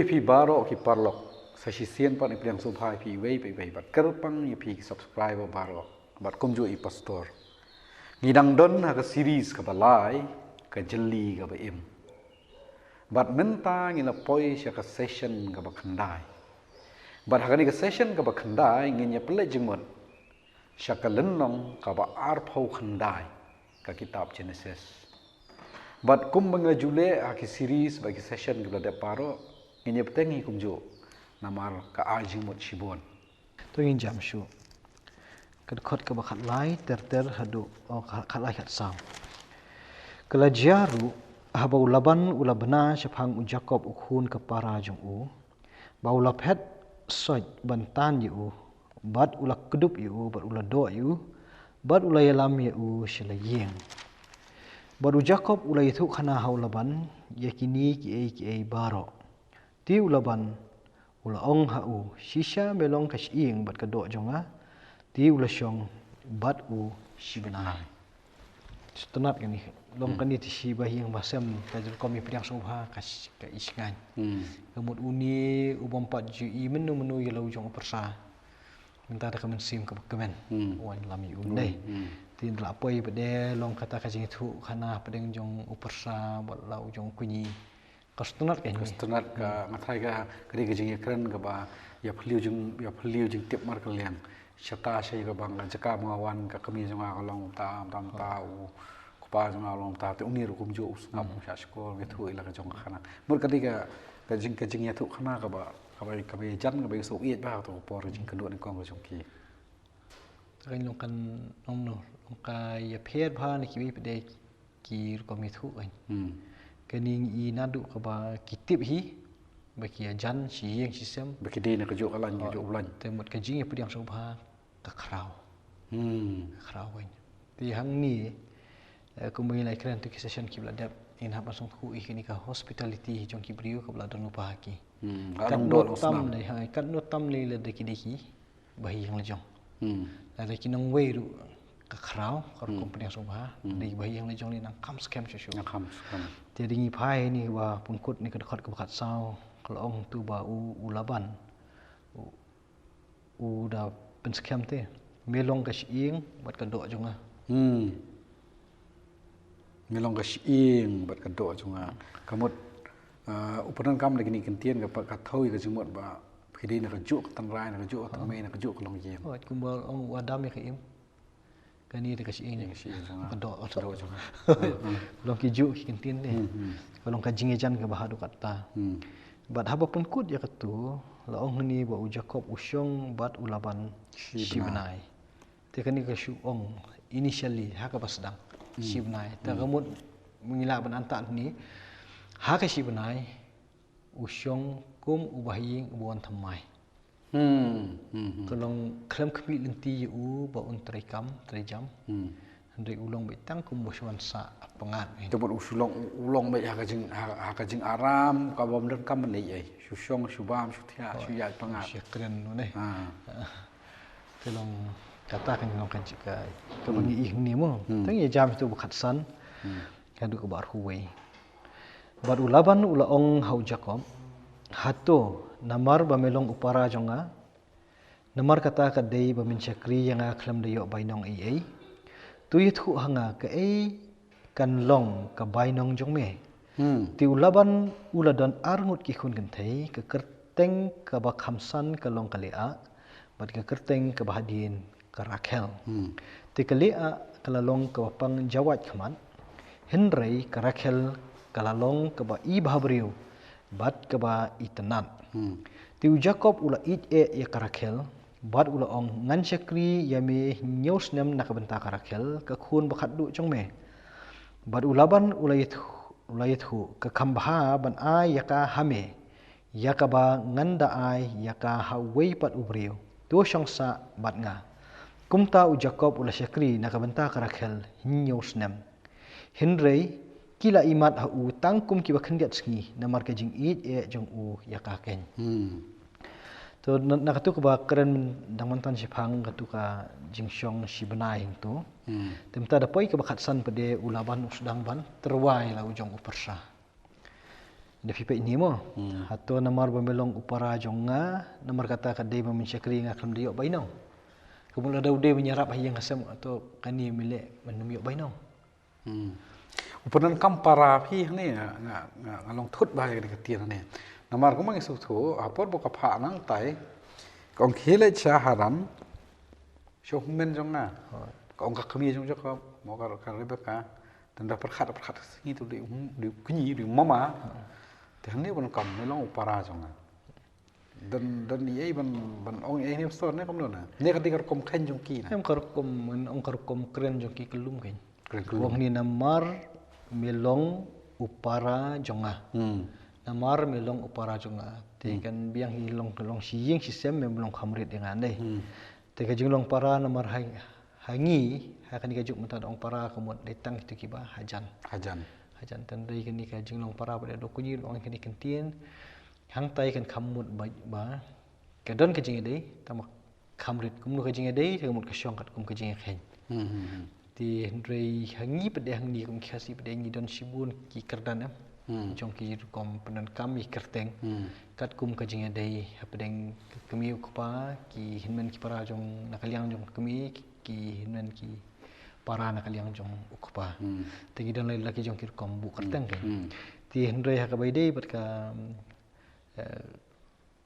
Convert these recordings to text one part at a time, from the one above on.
pi baro ki parlok sa si sian pan ipriang subhai pi wei bat kerpang ni pi subscribe baro bat kumju i pastor ngidang don ha ka series ka balai ka jeli ka ba im bat menta ngila poi sya ka session ka ba khandai bat ha ka session ka ba khandai nginya ple jingmot sya ka lennong ka ba ar phau khandai ka kitab Genesis bat kum mengajule ha ki series bagi session ka ba paro nginya petengi kumju namar ka ajing mot shibon tôi nhìn jam shu kad khot ka bakhat lai ter hadu o khat lai khat sam kala jaru habau laban ulabna shafang u jacob u khun ka para jong u baula phet soi bantan yu bat ulak kedup yu bat ulado yu bat ulayalam yu shilayeng bat u jacob ulai thu khana haulaban yakini ki ei baro ti ulaban ula ong hau shisha melong kash ing bat kadok jonga ti ula syong bat u shibenai setenat kani long kani ti shiba yang basam kajul komi priang sobha kas ka isngan kemut uni ubom pat ju i menu yalau jong persa minta da kamen sim ka kemen wan lami undai tin la poi bade long kata kajing thu khana padeng jong upersa bat lau jong kunyi Kastunat ka mathai ka kari ka jing ekran ka ba ya phliu jing tip mar ka liang shata shei ka bang jaka mawan ka kami jonga ka long tam u kupa jonga long ta te unir kum jo usngam sha skol ke thu ila ka jong khana mur kati ka jing ya thu khana ka ba jan ka ba so iet ba to por jing ka lo ni kong ka jong ki kain long kan long no long ka ya phet bha ni ki pede ki ko mi thu ai kening i nadu ka ba kitip hi baki jan si yeng sistem baki de na ka jo kalan jo ulan temut ka jing pediang sobha ka khrau khrau wen ti hang ni ku mai lai kran tu ki session ki bladap in ha pasong khu i kini ka hospitality jong ki brio ka bladon upa ki kan do tam nei hai kan no tam le le de ki bahi yang lejong la ki nong wei ru ka khrau ka kompeni sobha di bahi yang lejong ni nang kam scam chu kam jadi ngi phai ni wa pungkut ni kadkhot ka khat sau kalau ong tu ba u laban u da pen scam te melong ka ing bat ka do jonga melong ka ing bat ka do jonga kamut upanan kam lagi ni kentien ka thoi ka jumot ba khidi na ka ju tang rai na ka ju tang me na ka ju ka long yen oi kumbal ong wadam ya im kani de kasi ini do jonga long ki ju ki kentien ni kalau ka jinge jan ka bahadu kata bat haba pun kut ya katu la ong ni ba u jacob usyong bat ulaban shibnai te kani ka shu ong initially ha ka basdang shibnai ta gamut mengila ban anta ni ha ka shibnai usyong kum ubahing ubuan thamai tolong klem kemi lenti u ba un trejam ndai ulong betang kum boswan sa pengat ni tebut ulong be ha ka jing aram ka bom dan kam ni ai syong subam syutia syya pengat syekren nu ni tolong katakan ngom kan jika ke bagi ihni mo tang ya jam tu bukat san kadu ke bar huwei bar ulaban ula ong hau jacob hato namar bamelong upara jonga namar kata ka dei bamin chakri yang aklam de yo bainong ai tu thu hanga ka kan long ka bainong jong me ti ulaban uladon arngut ki khun kan thei ka kerteng ka ba khamsan ka long kalea bat ka kerteng ka bahadin ka rakhel ti kalea kala long ka pang jawat khaman henrei ka rakhel kala long ka ba i bhabriu bat ka ba itanan tiu jacob ula it ya karakhel bat ula ong ngan chakri yame news nem nakabenta karakhel ka khun bakhat du chongme bat ulaban ulayit hu ka khambha ban a yaka hame yakaba nganda ai yaka hawei pat ubriu to shongsa bat nga kumta u jacob ula chakri nakabenta karakhel news nem hinrei kila imat ha u tangkum ki bakhandiat sngi namar ka jing it jong u yakaken to nakatu ka ba keren dangmantan sipang katu ka jingsyong shibnai tu temta da poi ka bakhat san pade ulaban usdang ban terwai la ujong upersa da pipa ini mo hato namar bamelong upara jonga namar kata kadai memencakri ngaklam diok bainong kemudian ada udah menyerap hayang asam atau kani milik menemiok bainong upanan kam para phi ni ngalong thut bai ke tian ni namar ko mang su thu apor bo ka pha nang tai kong khile cha haram sho men jong na kong ka khmi jong ka mo ka rebeka tanda perkhat ni tu di kunyi di mama thì hắn còn cầm nó long upara trong à dan ấy ban ông ấy nem store này không được nè này cái tiga kom khen trong kia nè em karukom ông karukom keren jong ki kelum kan wong ni namar melong upara jonga namar melong upara jonga ti kan biang hilong long siying sistem melong khamrit dengan deh ti ka jinglong para namar hangi akan dikajuk mentad ong para kemut datang itu kiba hajan tandai kan ka jinglong para pada dokunyi ong kan kentien hang tai kan khamut ba ka don ka jingi dei tamak khamrit kum ka jingi dei ka mut ka syong kat kum ka jingi khen ti hendrei hangi pada hangi kum khasi pada ngi don sibun ki kerdan jong ki kom penan kami kerteng kat kum ka jingi dei pada kami kupa ki hinmen ki para jong nakaliang jong kami ki hinmen ki para nakaliang jong ukpa tegi dan lain lagi jong kir kombu kerteng kan ti hendrei ha ka baidei pat ka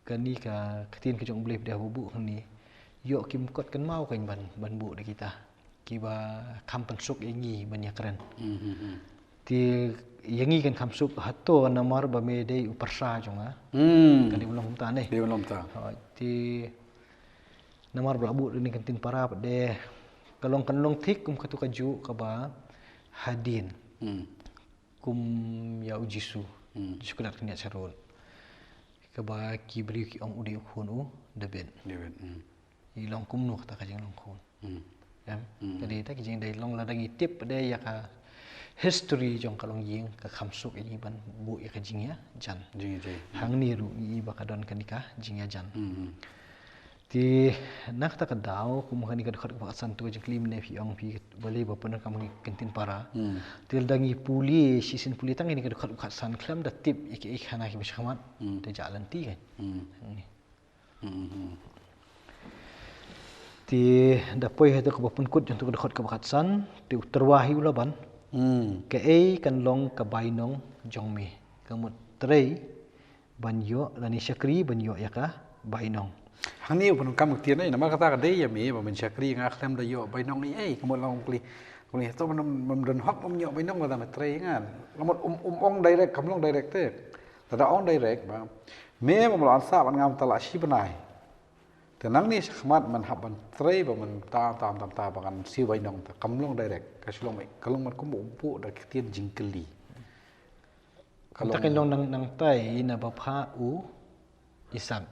kani ka ketin ke jong boleh dah bubu ni yo kim kot kan mau kan ban bu de kita kiba kam pensuk yangi banyak keren ti yangi kan kamsuk hatto namar ba me dei uparsa jonga kali belum ta ne dia belum ta ti namar blabu ni kan tin para de kalong kanlong thik kum katu kaju kaba hadin kum ya ujisu sukulat kenya sarun kaba ki beri ki ong udi khunu deben ilong kum nu kata kajing long khun jadi ta kijing dai long ladangi tip de ya ka history jong kalong ying ka khamsuk ini ban bu ya kajing ya jan hang ni ru i bakadon kanika jing ya jan ti nak ta kadau kum kani ka dekat ka san tu jeklim ne fi ong fi boleh bapun kam kentin para til dangi puli sisin puli tang ini ka dekat ka san klam da tip ik khana ki bishamat te jalan ti kan ti da poi hatu ka bapun kut jong tu dekat ka san ti terwahi ulaban ke kan long ka bainong jong mi kamut trei banyo lani syakri banyo ya ka bainong hang ni pun kam tian ni nama kata kadai ya mi ba men syakri ngak klem da yo bainong ni kemut long kli to man don hok om yo bainong la matre ngan lamot ong direct kam long direct te ta ong direct ba me mam lan sa ban ngam tala shi banai te nang ni khmat man hab ban tre ba man ta ba kan si bainong ta kam long direct ka shulong mai kalong mat kum pu da tian jingkeli kalau kan long nang tai na ba pha u isak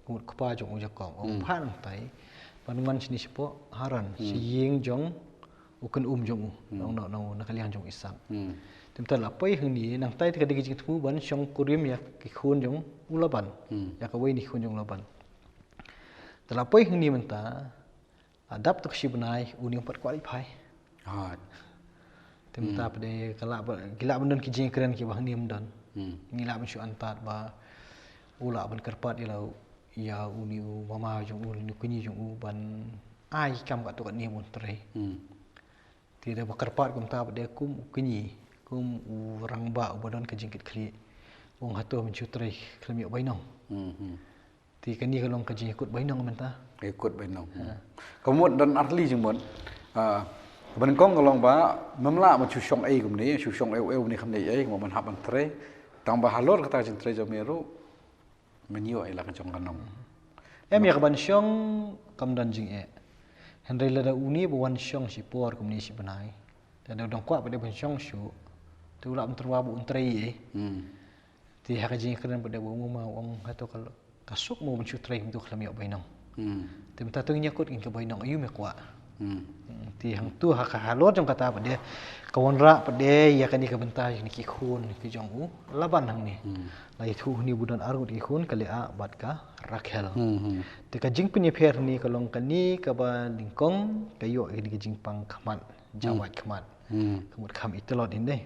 kumut kupa jong ujakong ong phan tai panuman sini sipo haran si ying jong uken jong no nakaliang jong isam temta lapoi hni nang tai ka digi tu ban syong kurim ya ki khun jong ulaban ya ka wei ni khun jong laban telapoi hni menta adap tu sibnai uni empat qualify temta pade kala gila bendon ki jing keren ki bahni mdan ngila ben syu antat ba ula ban kerpat ilau ya uni mama jong uni kunyi jong ban ai kam ka tu kan ni mun tre tidak bakarpat kum ta de kum kunyi kum urang ba badon ka jingkit kli wong hatu mencu tre klemi bainong ti kan ni kalong ka jingkut bainong menta ikut bainong kemut dan arli jengmon ban kong kalong ba memla ma chu syong ai kum ni chu syong eu ni kham ni ai mo man haban tre tang ba halor kata jing tre jomeru menyo ila ka jong kanong em ya ban syong kam dan jing Henry lada uni buan syong si por kum ni si benai dan dong kwa pada ban syong syu tu la terwa bu untrei ti ha ka jing keren pada bu ma wong hato kal kasuk mo ban syu trei tu khlam yo bainong ti mta tu nyakut in ka bainong ayu me kwa ti hang tu ha ka halot jong kata pada kawan ra pada ya kan ni ka bentai ni ki khun ki jong u laban hang ni lai thu ni budan arut ki khun kali a bat ka rakhel ti ka jing punya pher ni kalong kan ni ka ba lingkong kayo ni ka jing pang khamat jawat khamat kemut kham itelot in deh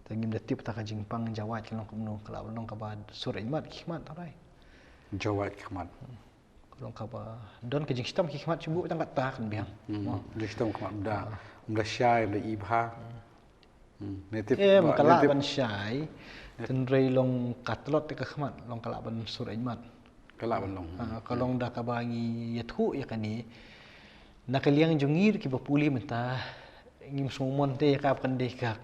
ta ngim datip ta ka jingpang jawat kalong kumno kala long ka ba sur imat hikmat tarai Jawat khmat. kalong ka ba don ka jing stam hikmat cubu tang ta kan biang Justam khmat mda syai mda ibha. Netip kala ban syai ten rei long katlot ka khmat long kala ban sur imat kala balong. kalong da ka bangi yathu ya kani nakaliang jungir ki bapuli menta ngim sumon te ka kan de ka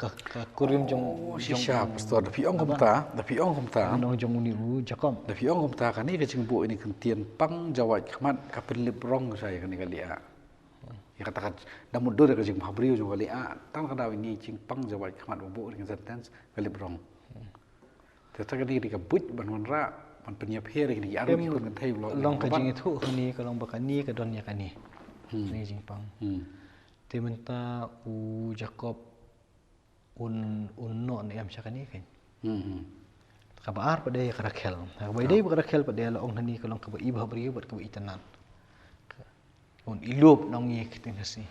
kurim jong Shisha pastor da piong komta. nong jong uni u jakom Da piong komta kan ni ka jingbu ini kan tian pang jawat khmat ka penlip rong saya kan ni kalia. Ya katakan damut do ka jing mabriu jong kalia tan ka daw ini jing pang jawat khmat bu dengan sentence pelip rong. Tetapi ni ka but ban ra ban penyap her ni aru ki kun kan thai long ka jing thu ni ka long bakani ka don ya kani ni jing pang te menta u jakob un no ni am syakani kan ka baar pada ya karakhel ka bai dei karakhel pada la ong hani ka long ka ba ibah beri bat ka itanan un ilup nong ye kitin hasi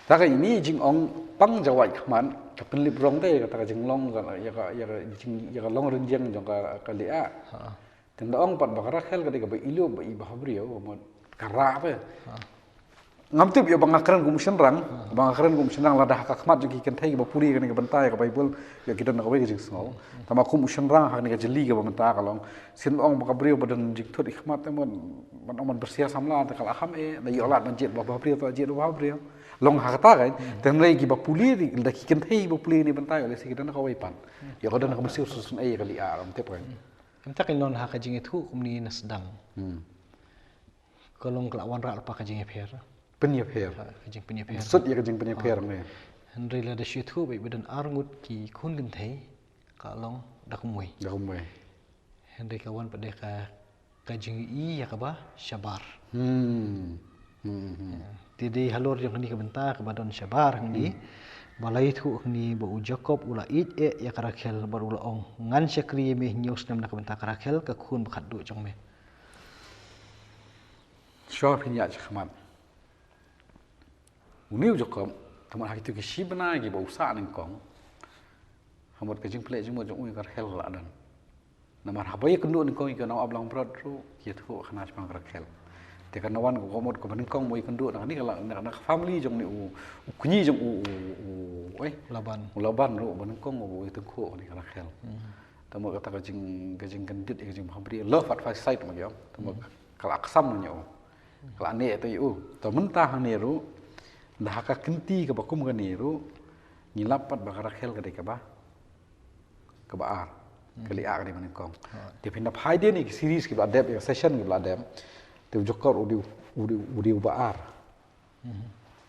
Taka ini jing ong pang jawat khman ka penlip rong te kata jing long ka ya ka long renjang jong ka lia. Tenda ong pat bakara khel ka de ka ba ilu ba ibah brio mo kara pe. Ngam tip ya bangakran gum senrang ladah ka khmat jing kan thai ba puri kan ka bantai ka bible ya kita nak ka jing sngo. Tama kum senrang ha ni ka jeli ka ba menta ka long sin ong ba ka brio badan jing thot khmat mon on bersia samla ta kala ham na yolat manjit ba brio ta jit ba brio. Long hakata kan ten lagi ki ba puli da ki kan thai ba puli ni bantai ole sikita na ka waipan ya ka dan ka bersih susun ai kali aram tip kan Kita kilon ha ka jing itu kumni nasdang kalong kelawan ra pa ka jing pher penyap her ka jing penyap pher sut ya ka jing penyap her ni Henry la da shitu bai badan arngut ki kun gan thai kalong da kumoi da kumai Henry kawan pada ka jing I ya ka ba shabar Tidi halor yang ni kebentar kebadan syabar ni balai thu ni ba ujakob ula it ya karakhel bar ula ong ngan syakri me nyos nam na kebentar karakhel ka khun bakhat du jong me Syar pinya khmat Uniu jokom teman hak itu ki shibna ki ba usa ning kong hamot ka jing plek jing mo jong ui karakhel la dan namar habai kendu ning kong ka naw ablang prot ru ki thu khana chpang karakhel Teka nawan ko komod ko baning kong mo ikandu na ni kala na family jong ni u kunyi jong laban ro baning kong mo itu ko ni kala khel tamo kata ka jing gandit ka jing habri love at first sight mo yo tamo kala aksam nyo kala ne to yu to mentah ni ro dah ka kenti ka bakum ka ni ro ni lapat ba kala khel ka de ka ba ar kali a ka di baning kong de pinda phai de ni series ki ba dep session ki ba dep Teu jokor udi baar.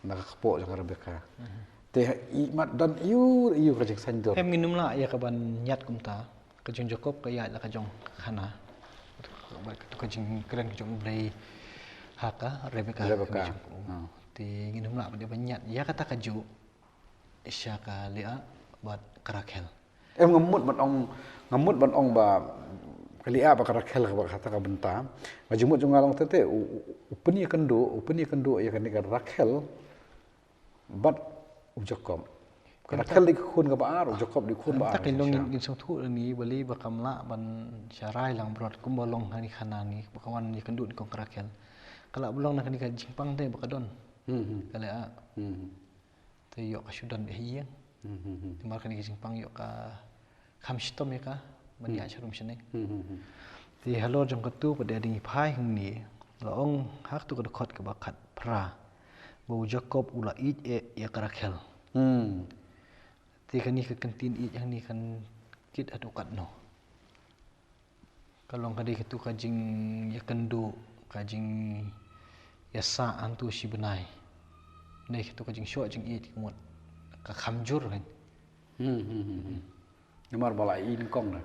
Nakakpo jang Rebecca. Teh imat dan iu ka jing sanjor. Hem nginum la ya ka ban nyat kumta ka jong jakob ka ya la ka jong khana ka jing keren ka jong blai haka Rebecca ti nginum la dia banyat ya kata ka ju isya ka lia buat karakhel Ngemut ban ong ba kali apa karakhel ka kata ka benta majumut jong ngalong tete upeni kendo ya kan ka rakhel bat ujakob karakhel di khun ka baar ujakob di khun baar tak indong in song thu ni bali bakamla ban syarai lang brot kumbolong hani khana ni bakawan ni kendo ni kong karakhel kala bulong nak ni ka jingpang te bakadon kala a te yo ka sudan hiye timar kan ni jingpang yo ka khamstom ya ka bani acharum sheneng ti halo jong katu pada ding phai hung ni laong hak tu ka khot ka bakhat phra bo jakob ula it ya karakhel ti kan ni ka kantin it yang ni kan kit adukat no kalong kadi katu ka jing ya kendu ka jing ya sa antu si benai nei katu ka jing sho jing it kumot ka khamjur kan Nomor bala in kong na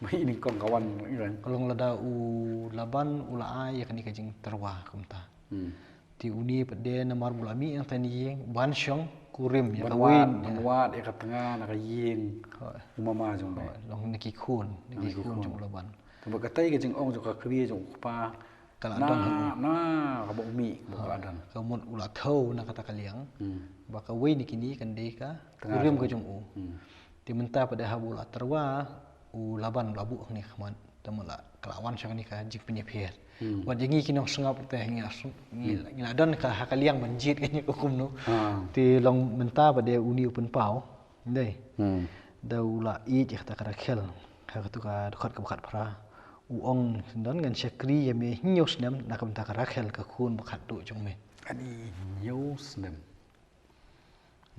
mai in kong kawan kan kalong lada u laban ula ai kan ni ka jing terwa kumta ti uni pede nomor bulami yang tani yeng ban syong kurim ya kawin banwat ya ka tengah na ka yeng umama jong mai long neki khun jong laban Tama katai ka jing ong jong ka kriye jong pa kala don na ka bok mi ka kala dan ka mun ula thau na kata kaliang ba ka wei ni kini kan dei ka kurim ka jong u Dimenta pada habula terwa laban labu ni kaman temala kelawan sang ni ka jik penyepir. Wan jengi kinong sengap teh ngi adan ka hakaliang manjit kanya hukum no. Ti long menta pada uni open pau. Dei. Daula i je kata karakel. Ha tu ka dekat ke bakat pra. Uong dan ngan syakri ya me nyos nam nak menta karakel ka kun bakat tu jong me. Ani nyos nem.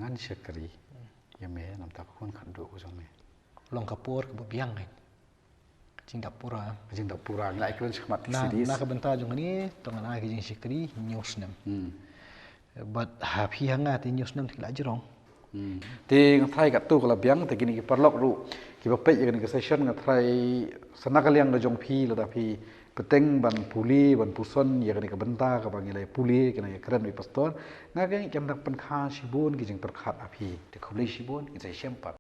Ngan syakri ya me nam ta kun kan do ko jong me. Long kapur ke biang kan. Jing dapura. Jing dapura ngai kren semat Nah, sidis. nak benta jong ni tong na ke jing syakri nyos nam. But happy hanga ti nyos nam tikla jerong. Ti ngai kat tu kala biang te kini ki parlok ru. Ki bapet ya ke session ngai sanakaliang ga jong phi la da phi peteng ban puli ban puson ya ke benta ka bangilai puli kena ya keren wi pastor ngai ke kem dak pen kha sibun ki jing perkhat api te khoblei sibun ki sai sempat